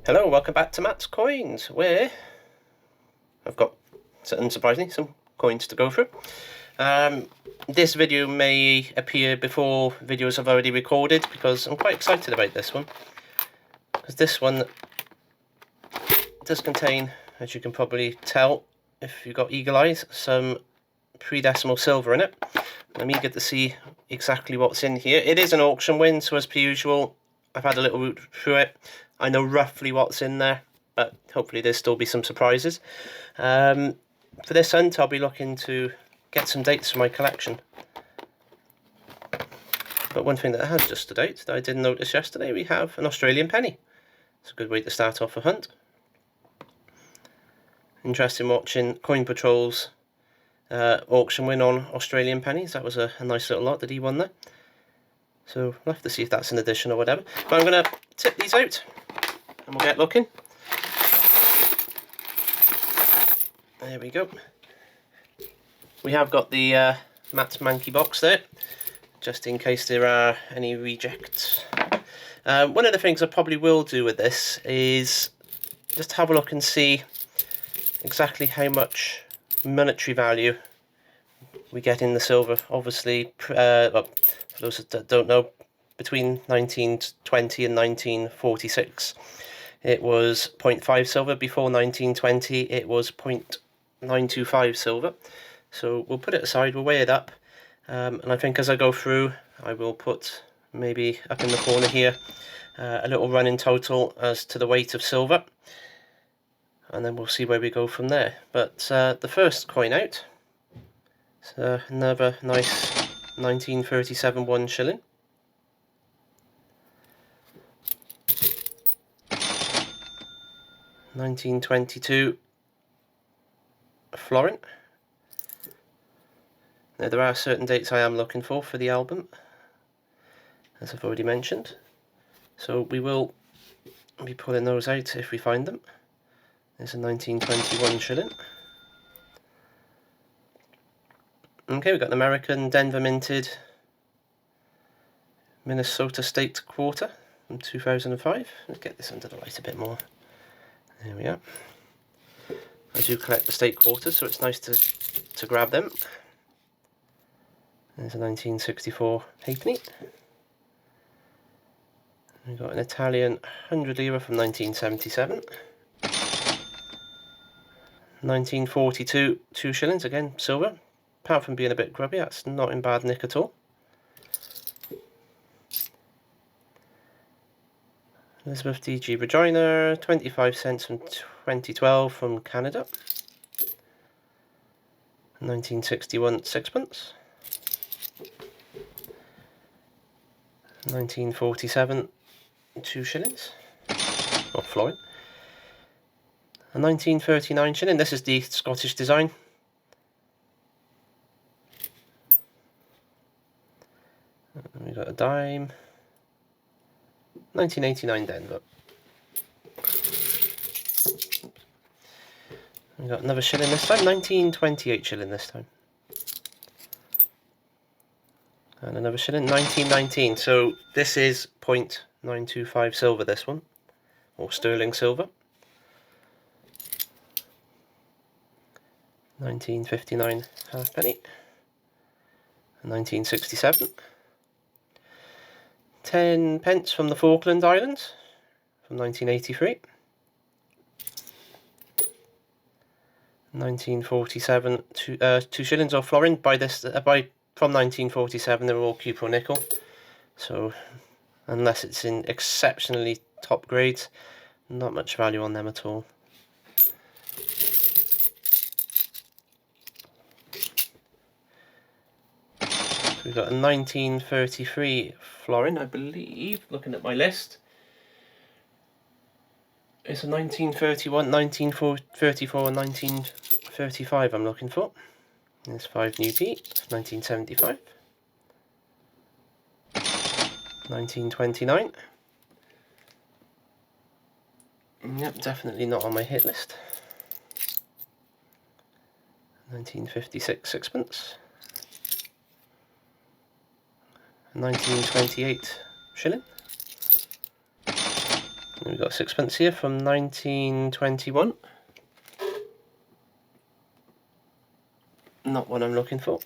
Hello, welcome back to Matt's Coins, where I've got, unsurprisingly, some coins to go through. This video may appear before videos I've already recorded because I'm quite excited about this one. Because this one does contain, as you can probably tell if you've got eagle eyes, some pre-decimal silver in it. I'm eager to see exactly what's in here. It is an auction win, so as per usual, I've had a little route through it. I know roughly what's in there, but hopefully there'll still be some surprises. For this hunt, I'll be looking to get some dates for my collection. But one thing that I have just to date that I didn't notice yesterday, we have an Australian penny. It's a good way to start off a hunt. Interesting watching Coin Patrol's auction win on Australian pennies. That was a nice little lot that he won there. So we'll have to see if that's an addition or whatever. But I'm going to tip these out and we'll get looking. There we go. We have got the Matt's Manky box there, just in case there are any rejects. One of the things I probably will do with this is just have a look and see exactly how much monetary value we get in the silver. Obviously, well, for those that don't know, between 1920 and 1946 it was 0.5 silver. Before 1920 it was 0.925 silver. So we'll put it aside, we'll weigh it up, and I think as I go through I will put maybe up in the corner here a little running total as to the weight of silver, and then we'll see where we go from there. But the first coin out, it's another nice 1937 1 shilling. $1922 florin. Now there are certain dates I am looking for the album, as I've already mentioned, so we will be pulling those out if we find them. There's a 1921 shilling. Okay, we've got an American Denver minted Minnesota State quarter from 2005. Let's get this under the light a bit more. There we are. I do collect the state quarters, so it's nice to grab them. There's a 1964 halfpenny. We've got an Italian 100 lira from 1977. 1942 2 shillings, again silver. Apart from being a bit grubby, that's not in bad nick at all. Elizabeth D.G. Regina, 25 cents from 2012 from Canada. 1961 sixpence. 1947 2 shillings, or florin. A 1939 shilling, this is the Scottish design. We've got a dime. 1989 Denver. We've got another shilling this time, 1928 shilling this time. And another shilling, 1919. So this is 0.925 silver, this one, or sterling silver. 1959 halfpenny. 1967. 10 pence from the Falkland Islands from 1983. 1947 2 shillings or florin. From 1947 they're all cupro nickel, so unless it's in exceptionally top grades, not much value on them at all. We've got a 1933 florin, I believe, looking at my list. It's a 1931, 1934 and 1935 I'm looking for. There's 5 new P, 1975. 1929. Yep, definitely not on my hit list. 1956 sixpence. 1928 shilling. We've got sixpence here from 1921. Not what I'm looking for.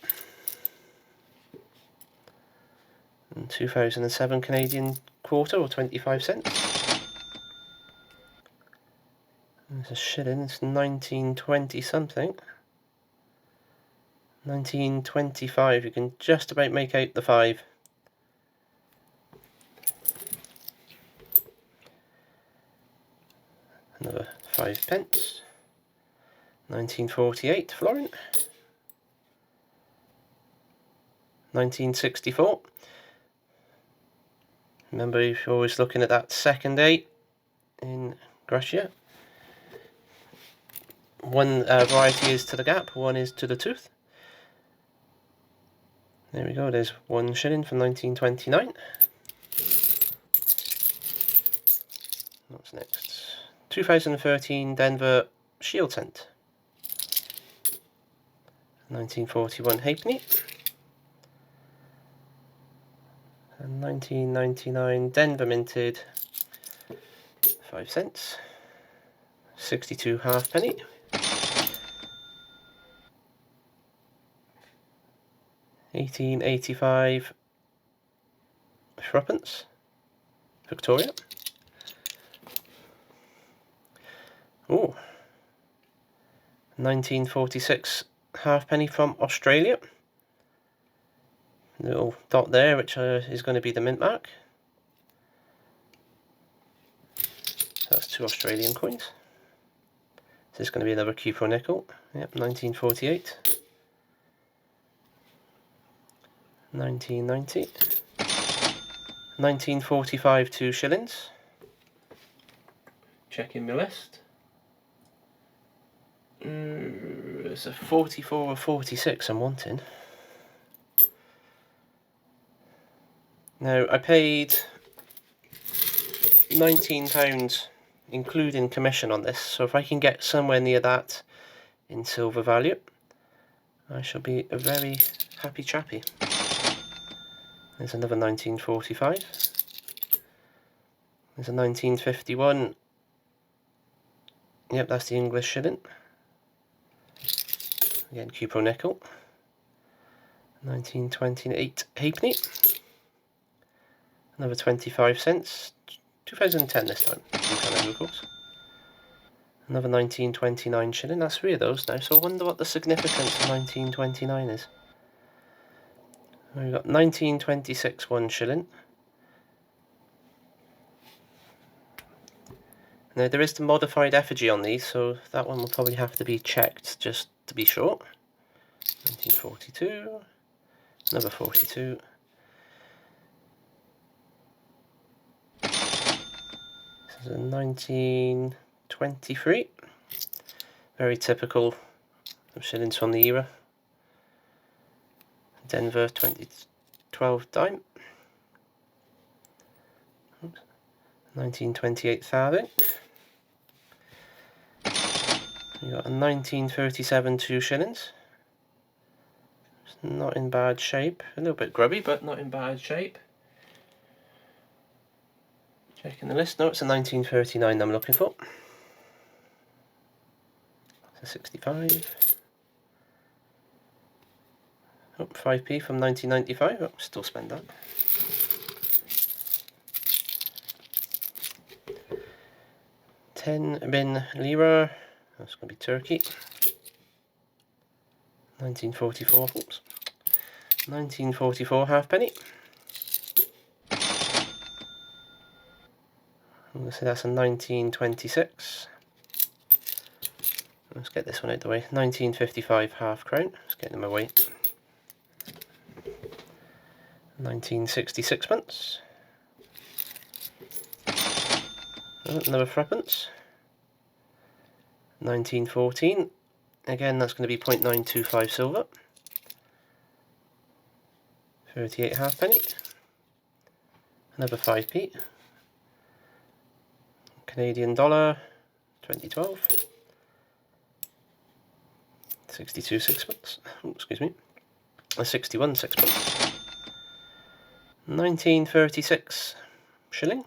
And 2007 Canadian quarter, or 25 cents. There's a shilling, it's 1920 something. 1925, you can just about make out the 5. Another 5 pence. 1948 florin. 1964. Remember, you're always looking at that second 8 in Gracia. One variety is to the gap, one is to the tooth. There we go, there's 1 shilling from 1929. What's next? 2013 Denver Shield Cent. 1941 halfpenny. And 1999 Denver minted 5 cents. 62 halfpenny. 1885 threepence, Victoria. Oh, 1946 halfpenny from Australia. Little dot there, which is going to be the mint mark. So that's 2 Australian coins. This is going to be another Cupo nickel. Yep, 1948. 1990. 1945 2 shillings. Checking my list. It's a 44 or 46 I'm wanting. Now, I paid £19 including commission on this, so if I can get somewhere near that in silver value, I shall be a very happy chappy. There's another 1945. There's a 1951. Yep, that's the English shilling. Again, Cupo nickel. 1928 halfpenny. Another 25 cents. 2010 this time, in Canada, of course. Another 1929 shilling. That's 3 of those now, so I wonder what the significance of 1929 is. We've got 1926 1 shilling. Now there is the modified effigy on these, so that one will probably have to be checked just to be sure. 1942, another 42. This is a 1923. Very typical of shillings from the era. Denver 2012 dime. 1928 farthing. We got a 1937 2 shillings. It's not in bad shape. A little bit grubby, but not in bad shape. Checking the list. No, it's a 1939 I'm looking for. It's a 65. Oh, 5p from 1995. Oh, still spend that. $10 lira. That's going to be Turkey. 1944. Oops. 1944 halfpenny. I'm going to say that's a 1926. Let's get this one out of the way. 1955 half crown. Let's get in my way. 1966 pence. Another threepence. 1914. Again, that's going to be 0.925 silver. 38 halfpenny. Another 5p. Canadian dollar. 2012. 62 sixpence. Oh, excuse me. A 61 sixpence. 1936 shilling.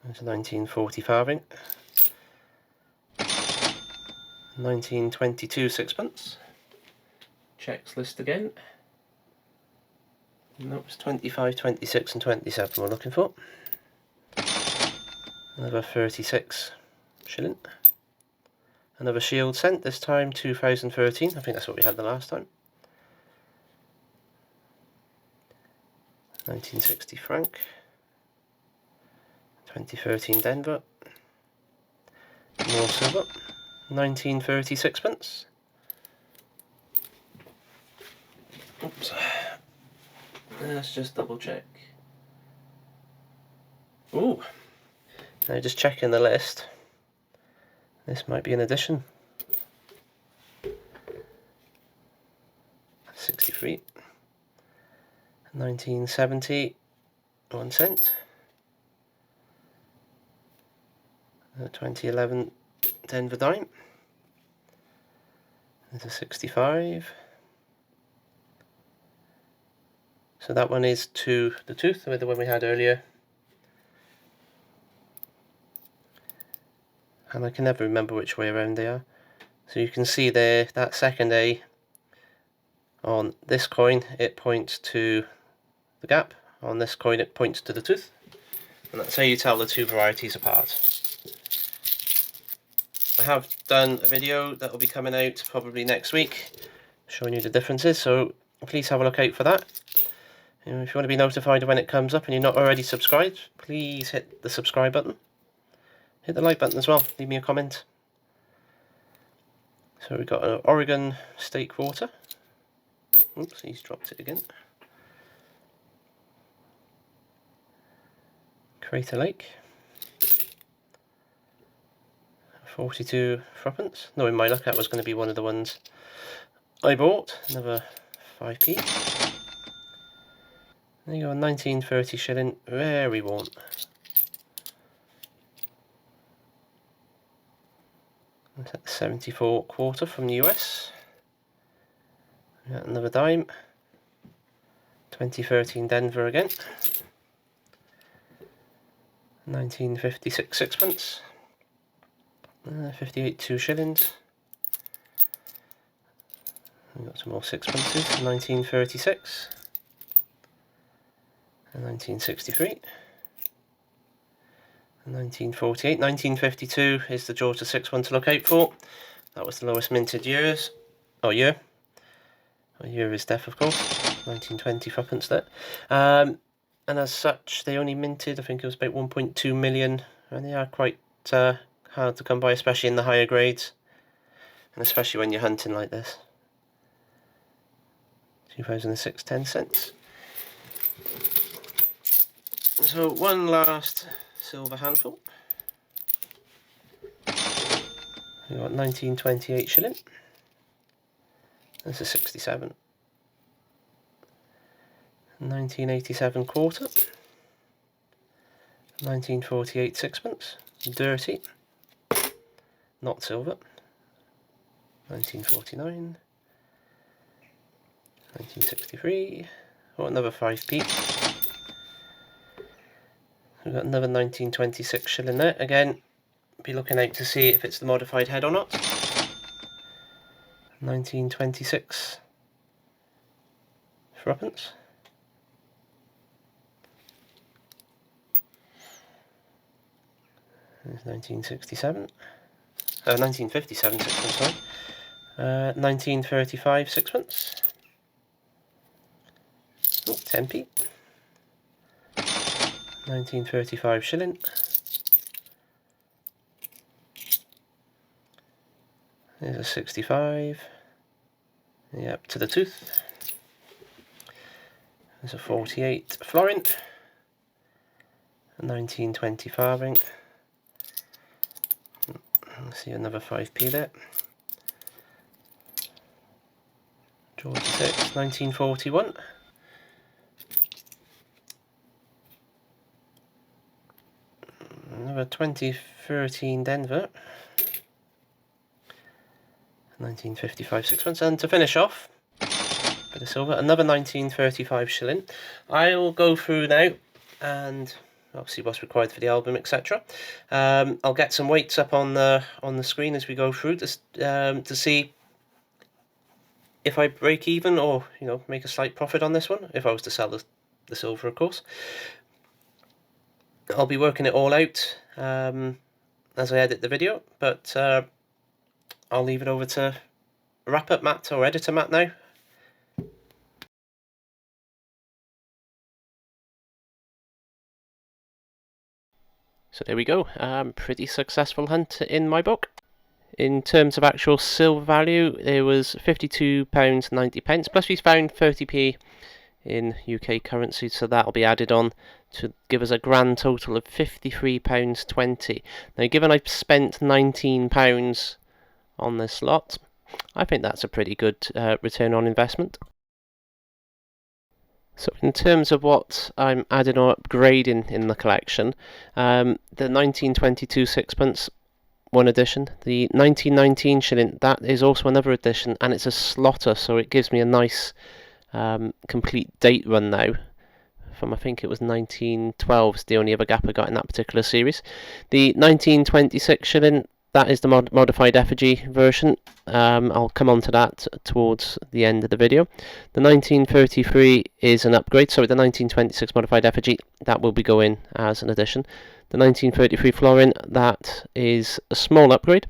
There's a 1940 farthing. 1922 sixpence. Checks list again. No, it's 25, 26 and 27 we're looking for. Another 36 shilling. Another shield cent, this time 2013. I think that's what we had the last time. 1960 franc. 2013 Denver. More silver. 1930 sixpence. Oops. Let's just double check. Ooh. Now just checking the list. This might be an addition. 63. 1970. 1 cent. 2011 Denver dime. There's a 65. So that one is to the tooth with the one we had earlier. And I can never remember which way around they are. So you can see there, that second A on this coin, it points to the gap. On this coin, it points to the tooth. And that's how you tell the two varieties apart. I have done a video that will be coming out probably next week, showing you the differences, so please have a look out for that. If you want to be notified when it comes up and you're not already subscribed, please hit the subscribe button. Hit the like button as well, leave me a comment. So we've got an Oregon State Quarter. Oops, he's dropped it again. Crater Lake. 42 threepence. Knowing my luck, that was going to be one of the ones I bought. Another 5p. There you go, 1930 shilling. Very warm. That's at 74 quarter from the US. Another dime. 2013 Denver again. 1956 sixpence. 58 2 shillings. We've got some more sixpences. 1936. And 1963. And 1948. 1952 is the Georgia 6 one to look out for. That was the lowest minted years. Oh, year. Oh, year is death, of course. 1920 threepence there. And as such, they only minted, I think it was about 1.2 million. And they are quite hard to come by, especially in the higher grades. And especially when you're hunting like this. 2006, 10 cents. So one last silver handful. We've got 1928 shilling. That's a 67. 1987 quarter. 1948 sixpence. Dirty. Not silver. 1949. 1963. Oh, another 5p. We've got another 1926 shilling there. Again, be looking out to see if it's the modified head or not. 1926 threepence. There's 1967. 1957 sixpence, sorry. 1935 sixpence. Oh, 10p. 1935 shilling. There's a 65. Yep, to the tooth. There's a 48 florin. A 1920 farthing. Let's see, another 5p there. Georgia 6, 1941. Another 2013 Denver. 1955 sixpence. And to finish off, bit of silver, another 1935 shilling. I'll go through now and obviously what's required for the album, etc. I'll get some weights up on the screen as we go through to see if I break even or make a slight profit on this one, if I was to sell the silver, of course. I'll be working it all out as I edit the video, but I'll leave it over to wrap-up Matt, or editor Matt, now. So there we go, pretty successful hunt in my book. In terms of actual silver value, there was £52.90, plus we found 30p in UK currency, so that'll be added on to give us a grand total of £53.20. Now, given I've spent £19 on this lot, I think that's a pretty good return on investment. So in terms of what I'm adding or upgrading in the collection, the 1922 sixpence, one edition. The 1919 shilling, that is also another edition, and it's a slotter, so it gives me a nice complete date run now. From, I think it was 1912 is the only other gap I got in that particular series. The 1926 shilling, that is the modified effigy version. I'll come on to that towards the end of the video. The 1933 is an upgrade, so the 1926 modified effigy, that will be going as an addition. The 1933 florin, that is a small upgrade.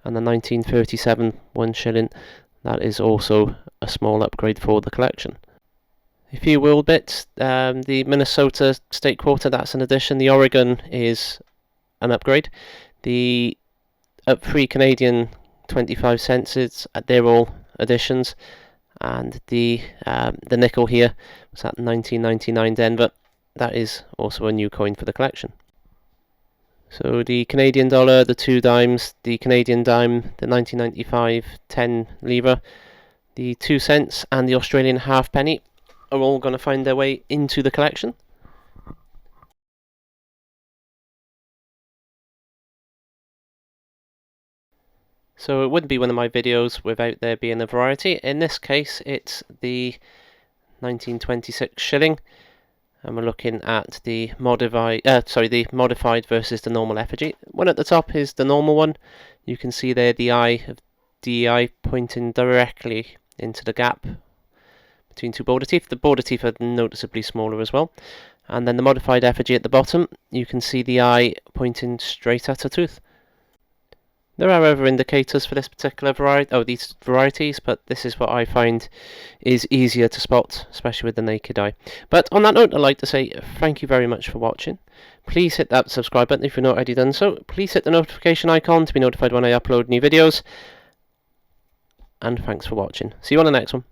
And the 1937 1 shilling, that is also a small upgrade for the collection. A few world bits, the Minnesota State Quarter, that's an addition. The Oregon is an upgrade. The free Canadian 25 cents, they're all additions, and the nickel here was at 1999 Denver. That is also a new coin for the collection. So the Canadian dollar, the 2 dimes, the Canadian dime, the 1995 10 livre, the 2 cents, and the Australian halfpenny are all going to find their way into the collection. So it wouldn't be one of my videos without there being a variety. In this case, it's the 1926 shilling, and we're looking at the modified versus the normal effigy. One at the top is the normal one. You can see there the eye of DEI pointing directly into the gap between two border teeth. The border teeth are noticeably smaller as well. And then the modified effigy at the bottom, you can see the eye pointing straight at a tooth. There are other indicators for this particular variety, these varieties, but this is what I find is easier to spot, especially with the naked eye. But on that note, I'd like to say thank you very much for watching. Please hit that subscribe button if you've not already done so. Please hit the notification icon to be notified when I upload new videos. And thanks for watching. See you on the next one.